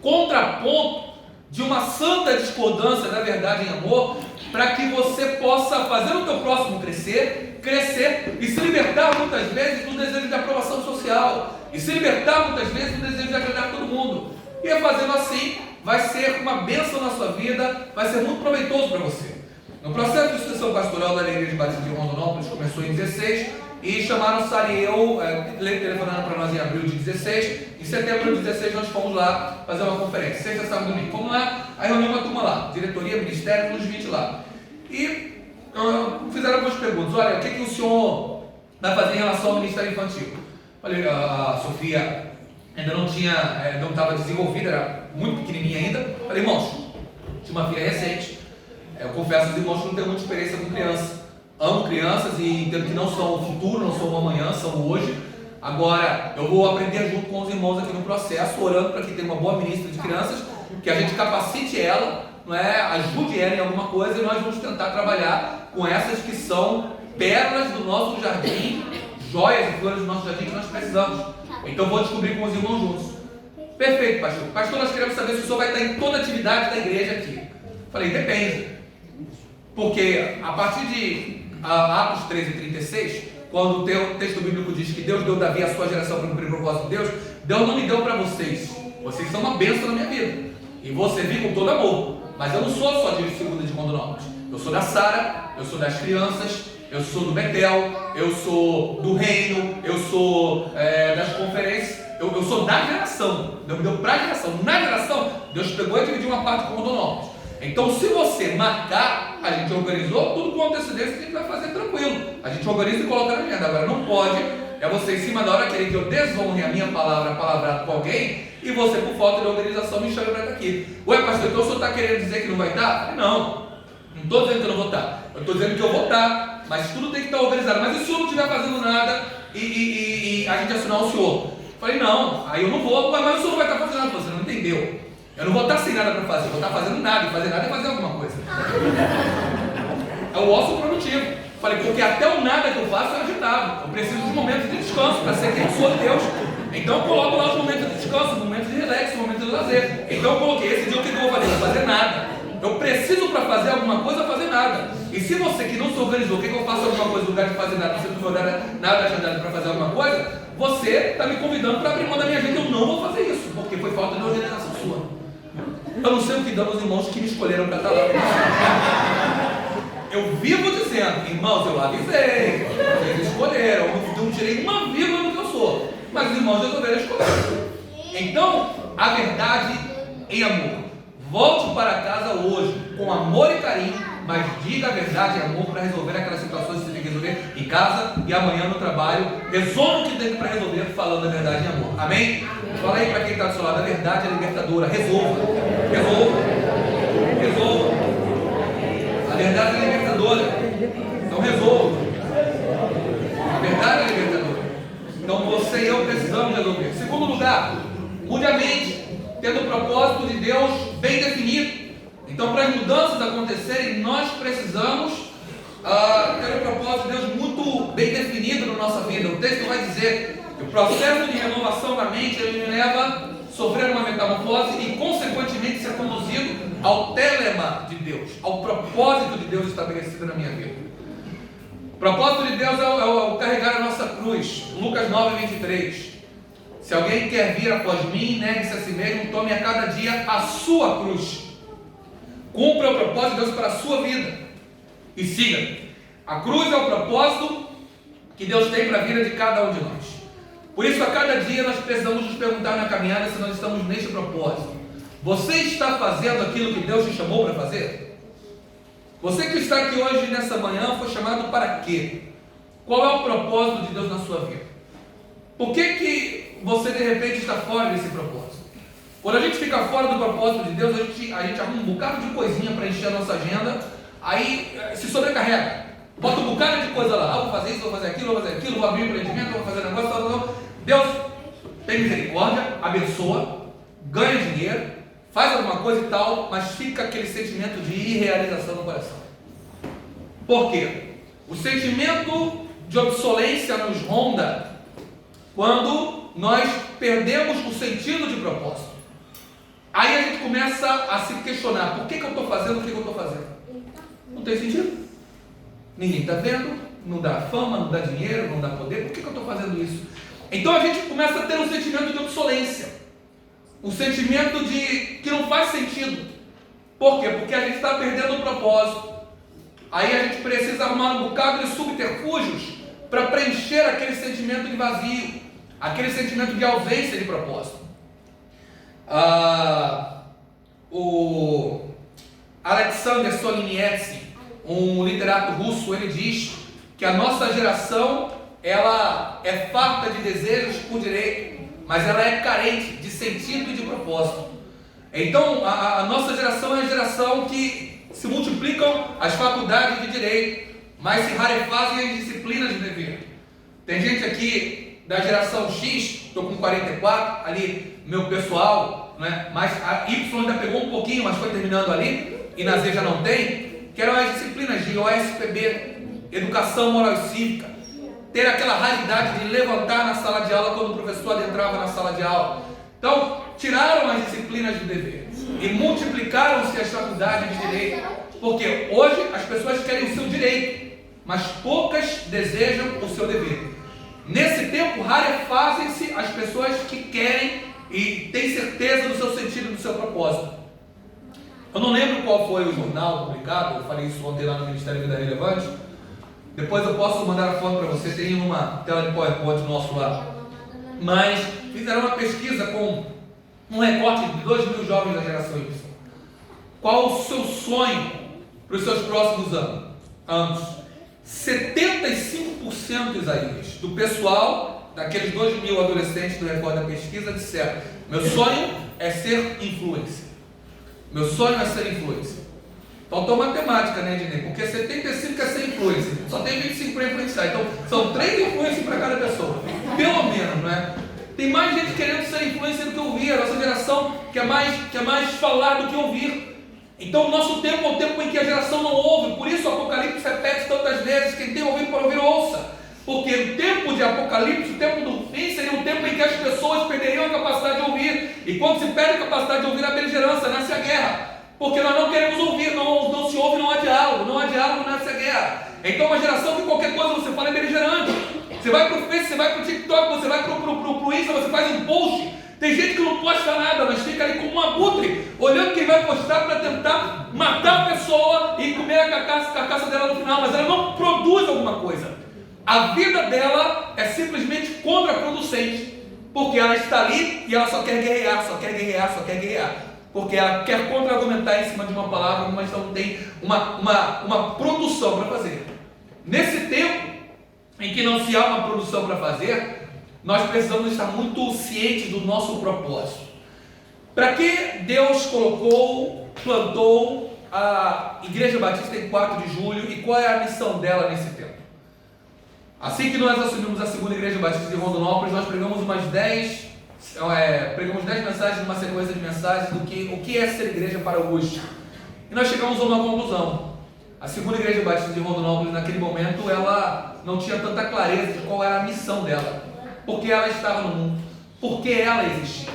contraponto de uma santa discordância da verdade em amor, para que você possa fazer o teu próximo crescer e se libertar muitas vezes do desejo de aprovação social, e se libertar muitas vezes do desejo de agradar todo mundo. E fazendo assim, vai ser uma bênção na sua vida, vai ser muito proveitoso para você. No processo de instrução pastoral da Igreja Batista de Rondonópolis, começou em 16, e chamaram Sariel, telefonando para nós em abril de 16. Em setembro de 16 nós fomos lá fazer uma conferência, sexta, sábado e domingo. Fomos lá, aí reuniu uma turma lá, diretoria, ministério, uns 20 lá. E fizeram algumas perguntas: olha, o que o senhor vai fazer em relação ao ministério infantil? Falei: a Sofia ainda não estava desenvolvida, era muito pequenininha ainda. Falei: irmãos, tinha uma filha recente, eu confesso aos irmãos que não tenho muita experiência com criança. Amo crianças e entendo que não são o futuro, não são o amanhã, são o hoje. Agora, eu vou aprender junto com os irmãos aqui no processo, orando para que tenha uma boa ministra de crianças, que a gente capacite ela, não é? Ajude ela em alguma coisa, e nós vamos tentar trabalhar com essas que são pérolas do nosso jardim, joias e flores do nosso jardim que nós precisamos. Então vou descobrir com os irmãos juntos. Perfeito, pastor. Pastor, nós queremos saber se o senhor vai estar em toda a atividade da igreja aqui. Falei: depende. Porque a partir de Atos 13:36, quando o texto bíblico diz que Deus deu Davi à sua geração para cumprir o propósito de Deus, Deus não me deu para vocês. Vocês são uma bênção na minha vida. E vou servir com todo amor. Mas eu não sou só de segunda de Rondonópolis. Eu sou da Sara, eu sou das crianças, eu sou do Betel, eu sou do reino, eu sou das conferências, eu sou da geração. Deus me deu para a geração. Na geração, Deus pegou e dividiu uma parte com Rondonópolis. Então, se você marcar, a gente organizou tudo com antecedência, a gente vai fazer tranquilo. A gente organiza e coloca na agenda. Agora, não pode você, em cima da hora, querer que eu desonre a minha palavra palavrada com alguém, e você, por falta de organização, me chama para estar aqui. Ué, pastor, então o senhor está querendo dizer que não vai estar? Não estou dizendo que eu não vou estar. Eu estou dizendo que eu vou estar, mas tudo tem que estar organizado. Mas e se o senhor não estiver fazendo nada e a gente assinar o senhor? Falei: não, aí eu não vou, mas o senhor não vai estar fazendo nada. Você não entendeu. Eu não vou estar sem nada para fazer, eu vou estar fazendo nada, e fazer nada é fazer alguma coisa. É o ócio produtivo. Falei: porque até o nada que eu faço é agitado. Eu preciso de momentos de descanso para ser quem eu sou de Deus. Então eu coloco lá os momentos de descanso, momentos de relax, momentos de lazer. Então eu coloquei: esse dia o que eu vou fazer? Não vou fazer nada. Eu preciso, para fazer alguma coisa, fazer nada. E se você que não se organizou, o que eu faço alguma coisa no lugar de fazer nada, você não me dá nada agendado para fazer alguma coisa, você está me convidando para abrir mão da minha agenda. Eu não vou fazer isso, porque foi falta de organização sua. Eu não sei o que dão os irmãos que me escolheram para estar lá. Eu vivo dizendo, irmãos, eu avisei, eles escolheram, eu não tirei uma vírgula do que eu sou, mas os irmãos resolveram escolher. Então, a verdade em amor. Volte para casa hoje com amor e carinho, mas diga a verdade em amor para resolver aquelas situações que você tem que resolver em casa e amanhã no trabalho. Resolva o que tem para resolver falando a verdade em amor. Amém? Fala aí para quem está do seu lado, a verdade é libertadora. Resolva. A verdade é libertadora. Então resolva. A verdade é libertadora. Então você e eu precisamos resolver. Segundo lugar, mude a mente, tendo o propósito de Deus bem definido. Então, para as mudanças acontecerem, nós precisamos ter o propósito de Deus muito bem definido na nossa vida. O texto vai dizer que o processo de renovação da mente ele me leva a sofrer uma metamorfose e, consequentemente, ser conduzido ao telema de Deus, ao propósito de Deus estabelecido na minha vida. O propósito de Deus é o carregar a nossa cruz. Lucas 9:23. Se alguém quer vir após mim, negue-se a si mesmo, tome a cada dia a sua cruz. Cumpra o propósito de Deus para a sua vida e siga. A cruz é o propósito que Deus tem para a vida de cada um de nós. Por isso, a cada dia nós precisamos nos perguntar na caminhada se nós estamos neste propósito. Você está fazendo aquilo que Deus te chamou para fazer? Você que está aqui hoje, nessa manhã, foi chamado para quê? Qual é o propósito de Deus na sua vida? Por que você de repente está fora desse propósito? Quando a gente fica fora do propósito de Deus, a gente arruma um bocado de coisinha para encher a nossa agenda, aí se sobrecarrega, bota um bocado de coisa lá, vou fazer isso, vou fazer aquilo, vou abrir um empreendimento, vou fazer negócio, tal. Deus tem misericórdia, abençoa, ganha dinheiro, faz alguma coisa e tal, mas fica aquele sentimento de irrealização no coração. Por quê? O sentimento de obsolência nos ronda quando nós perdemos o sentido de propósito. Aí a gente começa a se questionar, por que eu estou fazendo o que eu estou fazendo? Não tem sentido. Ninguém está vendo, não dá fama, não dá dinheiro, não dá poder, por que eu estou fazendo isso? Então a gente começa a ter um sentimento de obsolência, um sentimento de que não faz sentido. Por quê? Porque a gente está perdendo o propósito. Aí a gente precisa arrumar um bocado de subterfúgios para preencher aquele sentimento de vazio, aquele sentimento de ausência de propósito. O Alexander Solzhenitsyn, um literato russo, ele diz que a nossa geração ela é farta de desejos por direito, mas ela é carente de sentido e de propósito. Então a nossa geração é a geração que se multiplicam as faculdades de direito, mas se rarefazem as disciplinas de dever. Tem gente aqui da geração X, estou com 44, ali meu pessoal, né? Mas a Y ainda pegou um pouquinho, mas foi terminando ali, e na Z já não tem, que eram as disciplinas de OSPB, Educação Moral e Cívica, ter aquela raridade de levantar na sala de aula quando o professor adentrava na sala de aula. Então, tiraram as disciplinas de dever e multiplicaram-se as faculdades de direito, porque hoje as pessoas querem o seu direito, mas poucas desejam o seu dever. Nesse tempo, rarefazem-se as pessoas que querem e têm certeza do seu sentido, do seu propósito. Eu não lembro qual foi o jornal publicado, eu falei isso ontem lá no Ministério da Vida Relevante. Depois eu posso mandar a foto para você, tem uma tela de PowerPoint nosso lá. Mas fizeram uma pesquisa com um recorte de 2.000 jovens da geração Y. Qual o seu sonho para os seus próximos anos? 75%, Isaías, do pessoal, daqueles 2.000 adolescentes do recorte da pesquisa, disseram: meu sonho é ser influencer. Meu sonho é ser influencer. Faltou matemática, né, Ednei? Porque 75 é ser influencer, só tem 25 para influenciar. Então, são 3 influencers para cada pessoa. Pelo menos, né? Tem mais gente querendo ser influencer do que ouvir. A nossa geração quer mais falar do que ouvir. Então, o nosso tempo é o tempo em que a geração não ouve. Por isso, o Apocalipse repete tantas vezes: quem tem ouvido para ouvir, ouça. Porque o tempo de Apocalipse, o tempo do fim, seria um tempo em que as pessoas perderiam a capacidade de ouvir. E quando se perde a capacidade de ouvir, a beligerância, nasce a guerra. Porque nós não queremos ouvir, não se ouve, não há diálogo, nasce a guerra. Então, uma geração que qualquer coisa você fala é beligerante. Você vai para o Face, você vai para o TikTok, você vai para o Insta, você faz um post Tem gente que não posta nada, mas fica ali como um abutre, olhando quem vai postar para tentar matar a pessoa e comer a carcaça dela no final, mas ela não produz alguma coisa. A vida dela é simplesmente contraproducente, porque ela está ali e ela só quer guerrear, só quer guerrear, só quer guerrear, porque ela quer contra-argumentar em cima de uma palavra, mas não tem uma produção para fazer. Nesse tempo em que não se há uma produção para fazer, nós precisamos estar muito cientes do nosso propósito. Para que Deus plantou a Igreja Batista em 4 de julho e qual é a missão dela nesse tempo? Assim que nós assumimos a segunda Igreja Batista de Rondonópolis, nós pregamos 10 mensagens numa sequência de mensagens do que o que é ser igreja para hoje. E nós chegamos a uma conclusão. A segunda Igreja Batista de Rondonópolis, naquele momento, ela não tinha tanta clareza de qual era a missão dela, porque ela estava no mundo, porque ela existia.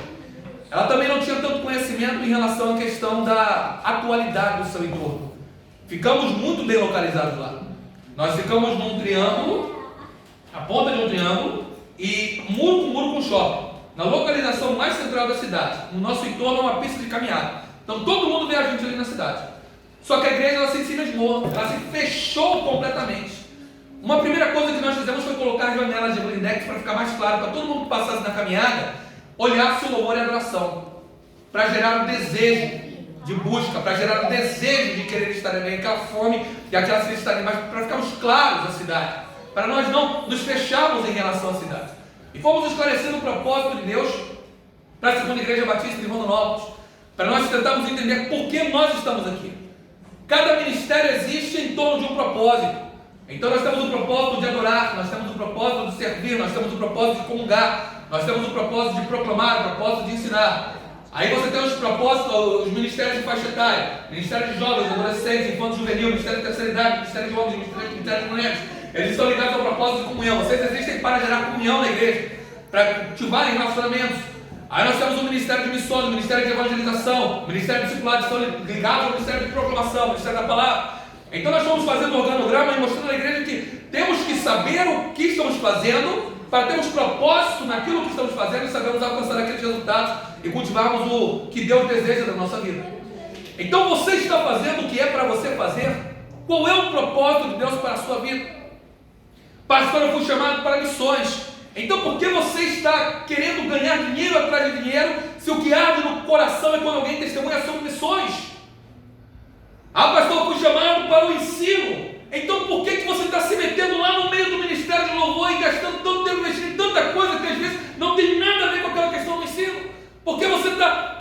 Ela também não tinha tanto conhecimento em relação à questão da atualidade do seu entorno. Ficamos muito bem localizados lá. Nós ficamos num triângulo, a ponta de um triângulo, e muro com shopping, na localização mais central da cidade. No nosso entorno é uma pista de caminhada. Então todo mundo vê a gente ali na cidade. Só que a igreja ela se ensimismou, ela se fechou completamente. Uma primeira coisa que nós fizemos foi colocar janelas de blindex para ficar mais claro, para todo mundo que passasse na caminhada, olhasse o louvor e a adoração, para gerar um desejo de busca, para gerar um desejo de querer estar ali, aquela fome e aquela sede de estar ali, mas para ficarmos claros da cidade, para nós não nos fecharmos em relação à cidade. E fomos esclarecendo o propósito de Deus para a segunda Igreja Batista de Rondonópolis, para nós tentarmos entender por que nós estamos aqui. Cada ministério existe em torno de um propósito. Então nós temos o propósito de adorar, nós temos o propósito de servir, nós temos o propósito de comungar, nós temos o propósito de proclamar, o propósito de ensinar. Aí você tem os propósitos, os ministérios de faixa etária, ministério de jovens, adolescentes, infanto juvenil, ministério de terceira idade, ministério de homens, ministério de mulheres. Eles estão ligados ao propósito de comunhão. Vocês existem para gerar comunhão na igreja, para cultivarem relacionamentos. Aí nós temos o ministério de missões, o ministério de evangelização, o ministério de discipulado, estão ligados ao ministério de proclamação, o ministério da palavra. Então nós estamos fazendo um organograma e mostrando à igreja que temos que saber o que estamos fazendo, para termos propósito naquilo que estamos fazendo e sabermos alcançar aqueles resultados e cultivarmos o que Deus deseja da nossa vida. Então você está fazendo o que é para você fazer? Qual é o propósito de Deus para a sua vida? Pastor, eu fui chamado para missões. Então por que você está querendo ganhar dinheiro atrás de dinheiro, se o que arde no coração é quando alguém testemunha sobre missões? Ah, pastor, eu fui chamado para o ensino. Então por que você está se metendo lá no meio do ministério de louvor e gastando tanto tempo investindo em tanta coisa que às vezes não tem nada a ver com aquela questão do ensino? Porque você está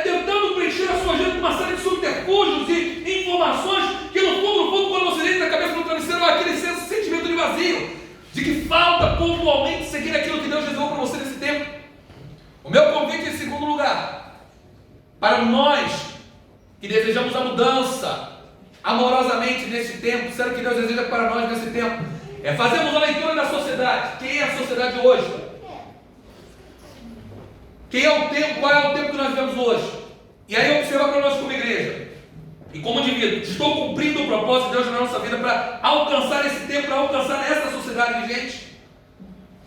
tentando preencher a sua agenda com uma série de subterfúgios e informações que no fundo, quando você deita a cabeça no travesseiro, há aquele sentimento de vazio, de que falta pontualmente seguir aquilo que Deus reservou para você nesse tempo. O meu convite, em segundo lugar, para nós que desejamos a mudança amorosamente nesse tempo, será que Deus deseja para nós nesse tempo? É fazermos a leitura da sociedade. Quem é a sociedade hoje? Quem é o tempo? Qual é o tempo que nós vivemos hoje? E aí observar para nós como igreja e como indivíduo, estou cumprindo o propósito de Deus na nossa vida para alcançar esse tempo, para alcançar essa sociedade vigente?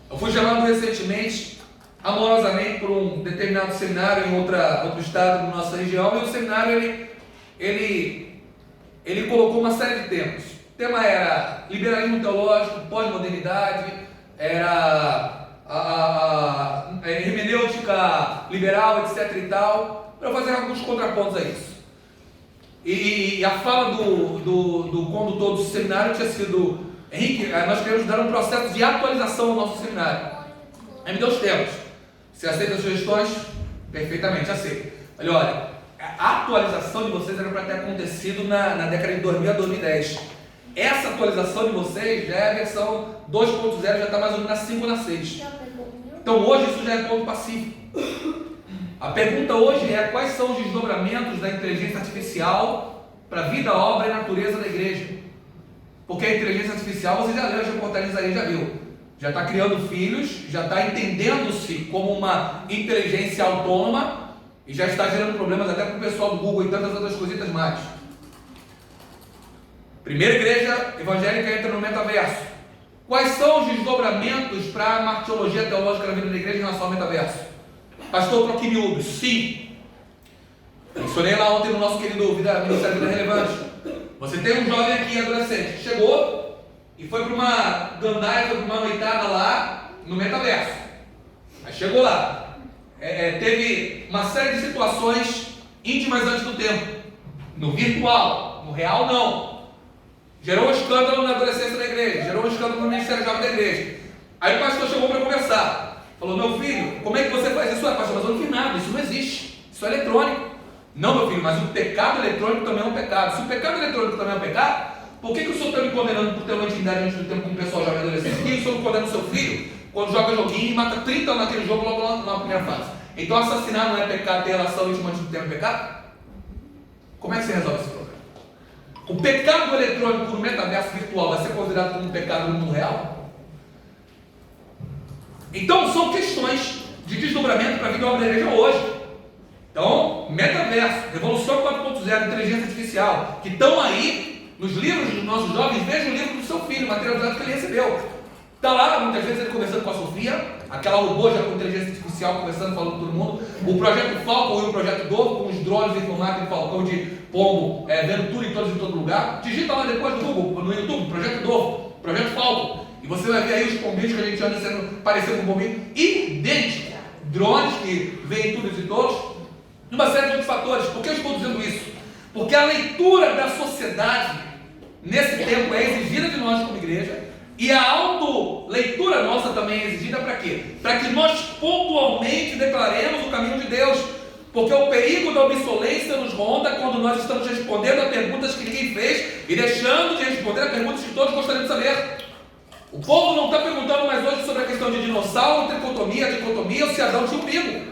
Eu fui chamado recentemente, amorosamente, por um determinado seminário em outro estado da nossa região, e o seminário ele colocou uma série de temas. O tema era liberalismo teológico, pós-modernidade, era a hermenêutica liberal, etc e tal, para fazer alguns contrapontos a isso. E a fala do condutor do seminário tinha sido: Henrique, nós queremos dar um processo de atualização ao nosso seminário. Aí me deu os temas. Você aceita as sugestões? Perfeitamente, aceito. Olha, a atualização de vocês era para ter acontecido na década de 2000 a 2010. Essa atualização de vocês já é a versão 2.0, já está mais ou menos na 5 ou na 6. Então hoje isso já é ponto pacífico. A pergunta hoje é: quais são os desdobramentos da inteligência artificial para a vida, obra e natureza da igreja? Porque a inteligência artificial, você já leu as reportagens aí, já viu. Já está criando filhos, já está entendendo-se como uma inteligência autônoma e já está gerando problemas até para o pessoal do Google e tantas outras coisitas mais. Primeira igreja evangélica entra no metaverso. Quais são os desdobramentos para a martiologia teológica da vida da igreja em relação ao metaverso? Pastor, troque miúdos. Sim. Mencionei lá ontem no nosso querido Ministério Vida Relevante. Você tem um jovem aqui, adolescente, que chegou e foi para uma gandaia, foi para uma noitada lá no metaverso. Aí chegou lá. Teve uma série de situações íntimas antes do tempo. No virtual, no real não. Gerou um escândalo na adolescência da igreja, gerou um escândalo no Ministério Jovem da igreja. Aí o pastor chegou para conversar. Falou, meu filho, como é que você faz isso? Pastor, mas eu não fiz nada, isso não existe. Isso é eletrônico. Não, meu filho, mas o pecado eletrônico também é um pecado. Se o pecado eletrônico também é um pecado, por que o senhor está me condenando por ter uma intimidade antes do tempo com o pessoal jovem adolescente? Por que o senhor não condena o seu filho quando joga joguinho e mata 30 naquele jogo logo na primeira fase? Então assassinar não é pecado, ter relação íntima antes do tempo é pecado? Como é que você resolve esse problema? O pecado eletrônico no metaverso virtual vai ser considerado como um pecado no mundo real? Então são questões de desdobramento para a vida e obra da igreja hoje. Então, metaverso, revolução 4.0, inteligência artificial, que estão aí nos livros dos nossos jovens. Veja o livro do seu filho, o material didático que ele recebeu. Está lá, muitas vezes ele conversando com a Sofia, aquela robô já com inteligência artificial, conversando, falando com todo mundo. O projeto Falcon e o projeto Dove, com os drones em formato de falcão de pombo, vendo tudo em todo lugar. Digita lá depois no Google, no YouTube, projeto Dove, projeto Falcon. E você vai ver aí os pombinhos que a gente anda sendo parecido com um pombinho idêntico. Drones que veem tudo e todos. Uma série de outros fatores. Por que eu estou dizendo isso? Porque a leitura da sociedade nesse tempo é exigida de nós como igreja, e a auto-leitura nossa também é exigida para quê? Para que nós pontualmente declaremos o caminho de Deus. Porque o perigo da obsolência nos ronda quando nós estamos respondendo a perguntas que ninguém fez e deixando de responder a perguntas que todos gostariam de saber. O povo não está perguntando mais hoje sobre a questão de dinossauro, tricotomia, dicotomia ou se Adão tinha um umbigo.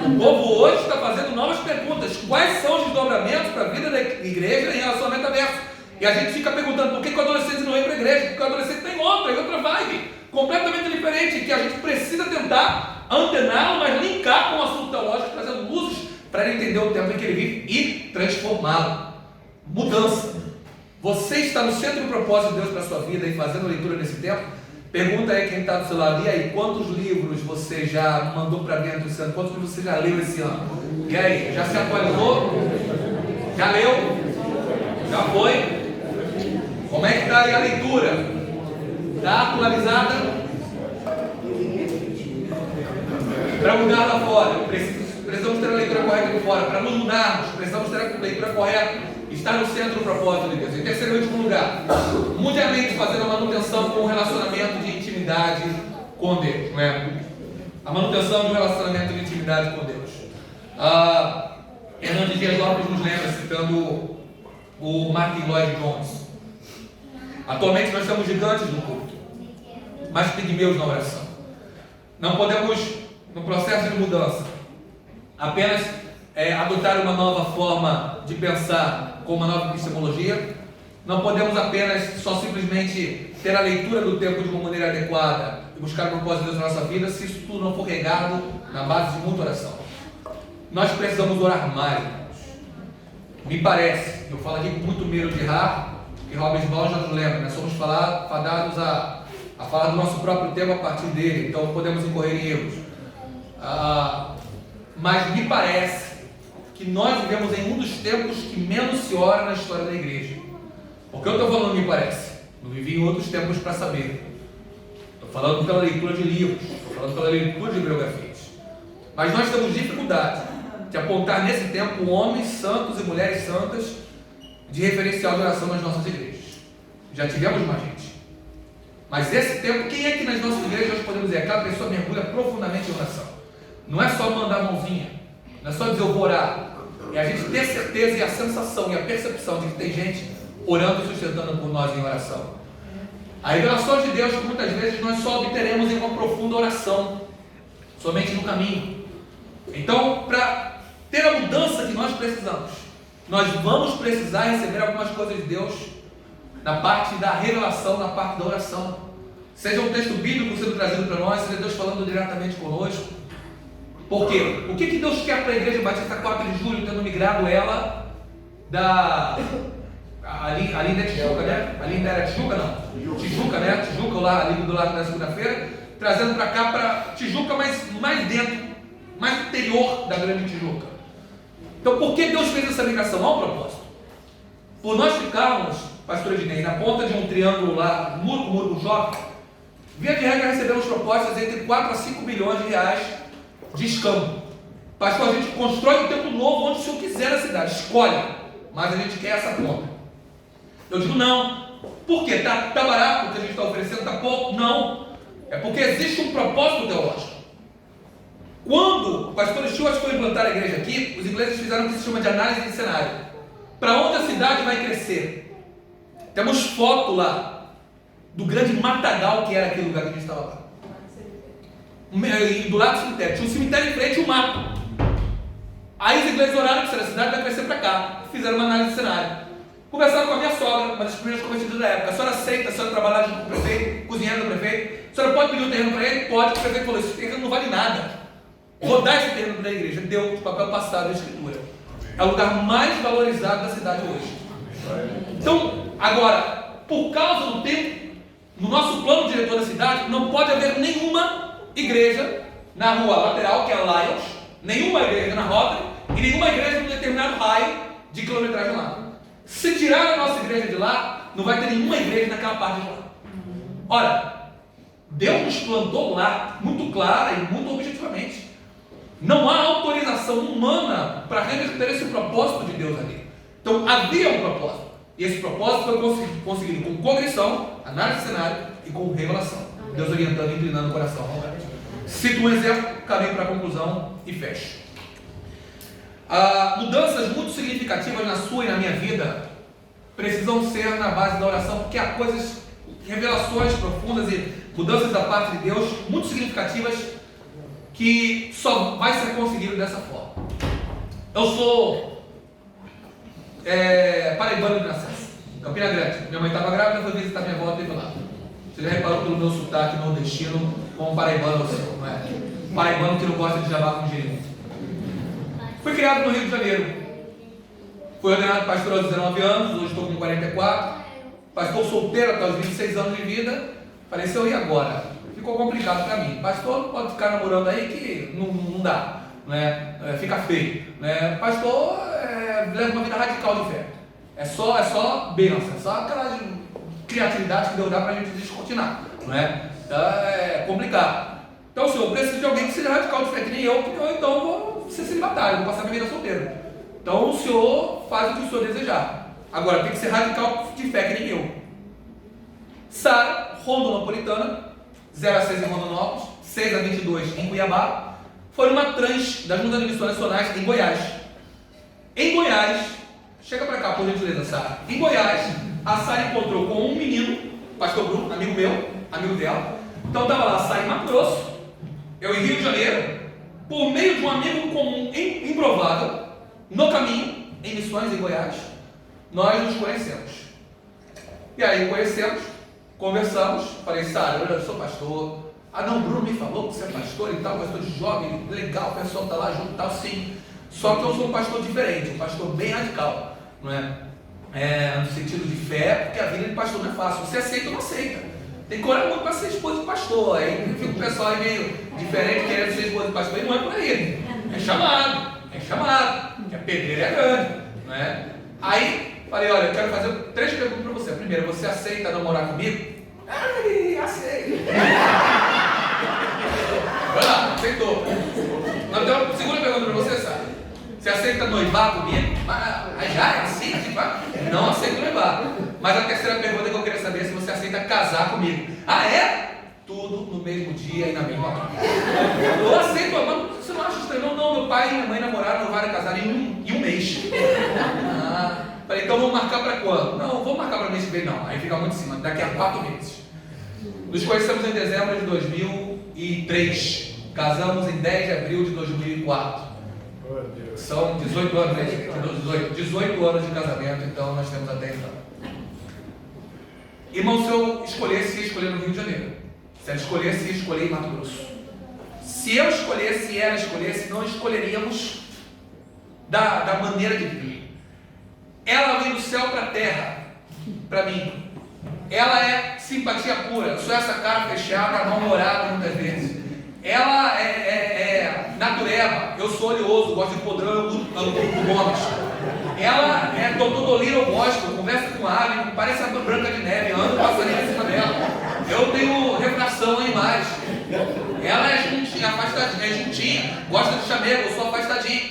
O povo hoje está fazendo novas perguntas. Quais são os desdobramentos para a vida da igreja em relação ao metaverso? E a gente fica perguntando por que o adolescente não vem para a igreja? Porque o adolescente tem outra vibe, completamente diferente, que a gente precisa tentar antená-lo, mas linkar com o assunto teológico, trazendo luzes para ele entender o tempo em que ele vive e transformá-lo. Mudança. Você está no centro do propósito de Deus para a sua vida e fazendo leitura nesse tempo? Pergunta aí quem está do seu lado, e aí, quantos livros você já mandou para dentro esse ano? Quantos livros você já leu esse ano? E aí, já se atualizou? Já leu? Já foi? Como é que está aí a leitura? Está atualizada? Para mudar lá fora, precisamos ter a leitura correta aqui fora. Para nos mudarmos, precisamos ter a leitura correta. Estar no centro do propósito de Deus. Em terceiro e último lugar, mude a mente fazendo a manutenção com um relacionamento de intimidade com Deus, não é? A manutenção de um relacionamento de intimidade com Deus. Hernandes Dias Lopes nos lembra, citando o Martin Lloyd Jones. Atualmente nós somos gigantes do culto, mas pigmeus na oração. Não podemos, no processo de mudança, apenas adotar uma nova forma de pensar com uma nova epistemologia. Não podemos apenas, só simplesmente ter a leitura do tempo de uma maneira adequada e buscar o propósito de Deus na nossa vida, se isso tudo não for regado na base de muita oração. Nós precisamos orar mais, irmãos. Me parece, eu falo aqui com muito medo de errar, que Robert Ball já nos lembra, nós somos fadados a falar do nosso próprio tema a partir dele, então podemos incorrer em erros. Mas me parece que nós vivemos em um dos tempos que menos se ora na história da igreja. Por que eu estou falando me parece? Não vivi em outros tempos para saber. Estou falando pela leitura de livros, estou falando pela leitura de biografias. Mas nós temos dificuldade de apontar nesse tempo homens santos e mulheres santas de referencial de oração nas nossas igrejas. Já tivemos mais gente. Mas esse tempo, quem é que nas nossas igrejas nós podemos dizer? Aquela pessoa mergulha profundamente em oração. Não é só mandar a mãozinha, não é só dizer eu vou orar. É a gente ter certeza e a sensação e a percepção de que tem gente orando e sustentando por nós em oração. A revelação de Deus que muitas vezes nós só obteremos em uma profunda oração, somente no caminho. Então, para ter a mudança que nós precisamos, nós vamos precisar receber algumas coisas de Deus na parte da revelação, na parte da oração. Seja um texto bíblico sendo trazido para nós, seja Deus falando diretamente conosco. Por quê? O que Deus quer para a Igreja Batista 4 de julho, tendo migrado ela ali da Tijuca, né? Ali ainda era Tijuca, não? Tijuca, né? Tijuca, lá ali do lado da segunda-feira, trazendo para cá, para Tijuca, mas mais dentro interior da Grande Tijuca. Então, por que Deus fez essa migração? Há um propósito. Por nós ficarmos, pastor Ednei, na ponta de um triângulo lá, muro com muro com shopping, via de regra recebemos propostas entre 4 a 5 milhões de reais de escambo. Pastor, a gente constrói um templo novo onde o senhor quiser na cidade, escolhe, mas a gente quer essa conta. Eu digo não. Por quê? Tá barato o que a gente está oferecendo? Está pouco? Não. É porque existe um propósito teológico. Quando o pastor Stuart foi implantar a igreja aqui, os ingleses fizeram o que se chama de análise de cenário. Para onde a cidade vai crescer? Temos foto lá do grande matagal que era aquele lugar que a gente estava lá. Do lado do cemitério. Tinha um cemitério em frente e um mato. Aí os ingleses oraram que a cidade vai crescer para cá. Fizeram uma análise de cenário. Conversaram com a minha sogra, uma das primeiras convertidas da época. A senhora aceita, a senhora trabalhar junto com o prefeito, cozinheiro do prefeito. A senhora pode pedir o terreno para ele? Pode. O prefeito falou, esse terreno não vale nada. Vou dar esse terreno da igreja. Deu de papel passado a escritura. É o lugar mais valorizado da cidade hoje. Então, agora, por causa do tempo, no nosso plano diretor da cidade, não pode haver nenhuma igreja na rua lateral, que é a Lions, nenhuma igreja na rota e nenhuma igreja num determinado raio de quilometragem lá. Se tirar a nossa igreja de lá, não vai ter nenhuma igreja naquela parte de lá. Ora, Deus nos plantou lá, muito clara e muito objetivamente. Não há autorização humana para reverter esse propósito de Deus ali. Então havia um propósito. E esse propósito foi conseguido com cognição, análise de cenário e com revelação. Deus orientando e inclinando o coração. Cito um exemplo, caminho para a conclusão e fecho. Mudanças muito significativas na sua e na minha vida precisam ser na base da oração, porque há coisas, revelações profundas e mudanças da parte de Deus muito significativas que só vai ser conseguido dessa forma. Eu sou paraibano de nascença, Campina Grande. Minha mãe estava grávida, foi visitar minha avó e teve lá. Você já reparou pelo meu sotaque nordestino como paraibano ou seu, não é? Paraibano que não gosta de jabá com girimum. Fui criado no Rio de Janeiro. Fui ordenado pastor aos 19 anos, hoje estou com 44. Pastor solteiro até os 26 anos de vida. Falei, se eu ir agora, ficou complicado para mim. Pastor não pode ficar namorando aí que não dá, né? Fica feio. Né? Pastor leva uma vida radical de fé. É só bênção, é só aquela criatividade que Deus dá para a gente descortinar. Não é? É complicado. Então, senhor, eu preciso de alguém que seja radical de fé que nem eu, porque eu então vou ser celibatário, vou passar minha vida solteiro. Então o senhor faz o que o senhor desejar. Agora tem que ser radical de fé que nem eu. Sara, Rondonópolitana, 0 a 6 em Rondonópolis, 6 a 22 em Cuiabá, foi numa trans da Junta de Missões Nacionais em Goiás. Em Goiás, chega pra cá, por gentileza, Sara. Em Goiás, a Sara encontrou com um menino, pastor Bruno, amigo meu, amigo dela. Então estava lá, Sara em Mato Grosso, eu em Rio de Janeiro, por meio de um amigo comum improvável, no caminho, em Missões, em Goiás, nós nos conhecemos. E aí conhecemos, conversamos, falei, Sara, eu sou pastor. Ah não, Bruno me falou que você é pastor e tal, pastor de jovem, legal, o pessoal está lá junto e tal, sim. Só que eu sou um pastor diferente, um pastor bem radical, não é? No sentido de fé, porque a vida de pastor não é fácil. Você aceita ou não aceita. Tem que orar muito para ser esposa de pastor. Aí fica o pessoal aí meio diferente querendo ser esposa de pastor, e não é por aí. É chamado, que a pedreira é grande, não é? Aí falei, olha, eu quero fazer 3 perguntas para você. A primeira, você aceita namorar comigo? Ai, aceito. Vai lá, aceitou. Então, segunda pergunta para você, sabe? Você aceita noivar comigo? Já é assim? Não aceito noivar. Mas a terceira pergunta que eu queria saber é se você aceita casar comigo. Ah, é? Tudo no mesmo dia e na mesma hora. Eu aceito, mas você não acha estranho? Não, meu pai e minha mãe namoraram, noivaram e casaram em um mês. Falei, então vamos marcar para quando? Não, vou marcar para mês que vem, não. Aí fica muito em cima, daqui a 4 meses. Nos conhecemos em dezembro de 2003. Casamos em 10 de abril de 2004. São 18 anos, né? 18 anos de casamento, então nós temos até então. Irmão, se eu escolhesse, ia escolher no Rio de Janeiro. Se ela escolhesse, ia escolher em Mato Grosso. Se eu escolhesse e ela escolhesse, não escolheríamos da maneira de viver. Ela vem do céu para a terra, para mim. Ela é simpatia pura. Eu sou essa cara fechada, mal-humorada muitas vezes. Ela é natureba. Eu sou oleoso, gosto de podrão, amo o Gomes. Ela é doutor Dolira, eu gosto, conversa com a ave, parece a Branca de Neve, ando passarinho em cima dela. Eu tenho refração em animais. Ela é juntinha, afastadinha, é juntinha, gosta de chamego, eu sou afastadinho.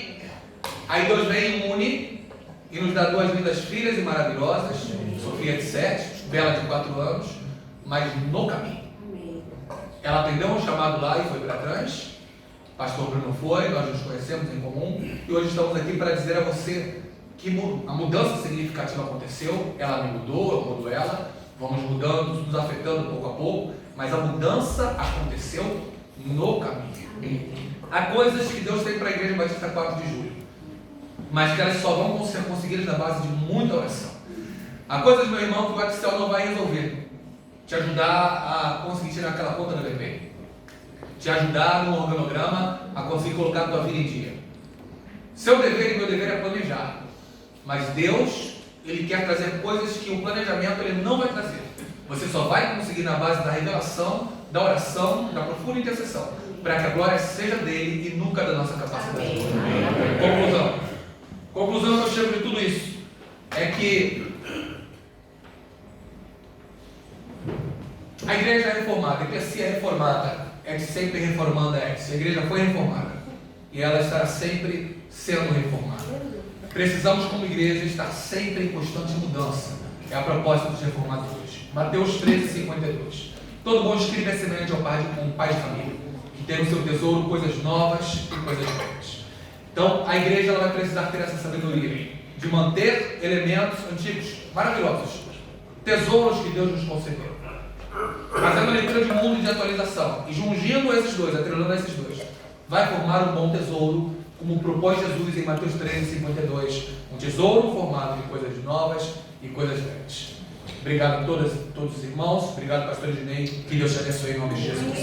Aí Deus vem e une e nos dá 2 lindas filhas e maravilhosas, Sofia de 7, Bela de 4 anos, mas no caminho. Ela atendeu um chamado lá e foi para trás. Pastor Bruno foi, nós nos conhecemos em comum e hoje estamos aqui para dizer a você que a mudança significativa aconteceu. Ela me mudou, eu mudo ela, vamos mudando, nos afetando pouco a pouco, mas a mudança aconteceu no caminho. Há coisas que Deus tem para a Igreja Batista 4 de Julho, mas que elas só vão ser conseguidas na base de muita oração. Há coisas, meu irmão, que o Excel não vai resolver. Te ajudar a conseguir tirar aquela conta do BP. Te ajudar no organograma a conseguir colocar a tua vida em dia. Seu dever e meu dever é planejar. Mas Deus, Ele quer trazer coisas que o planejamento Ele não vai trazer. Você só vai conseguir na base da revelação, da oração, da profunda intercessão, para que a glória seja dele e nunca da nossa capacidade. Conclusão que eu chego de tudo isso é que a igreja é reformada, a eclesia é reformada, é sempre reformando a eclesia. A igreja foi reformada e ela estará sempre sendo reformada. Precisamos, como igreja, estar sempre em constante mudança. É a proposta dos reformadores. Mateus 13:52. Todo bom espírito é semelhante ao pai de família, que tem no seu tesouro coisas novas e coisas velhas. Então, a igreja ela vai precisar ter essa sabedoria de manter elementos antigos, maravilhosos, tesouros que Deus nos concedeu, fazendo a leitura de mundo de atualização e jungindo esses dois, atrelando esses dois, vai formar um bom tesouro, como propôs Jesus em Mateus 13:52, um tesouro formado de coisas novas e coisas velhas. Obrigado a todos os irmãos, obrigado pastor Ednei, que Deus te abençoe em nome de Jesus.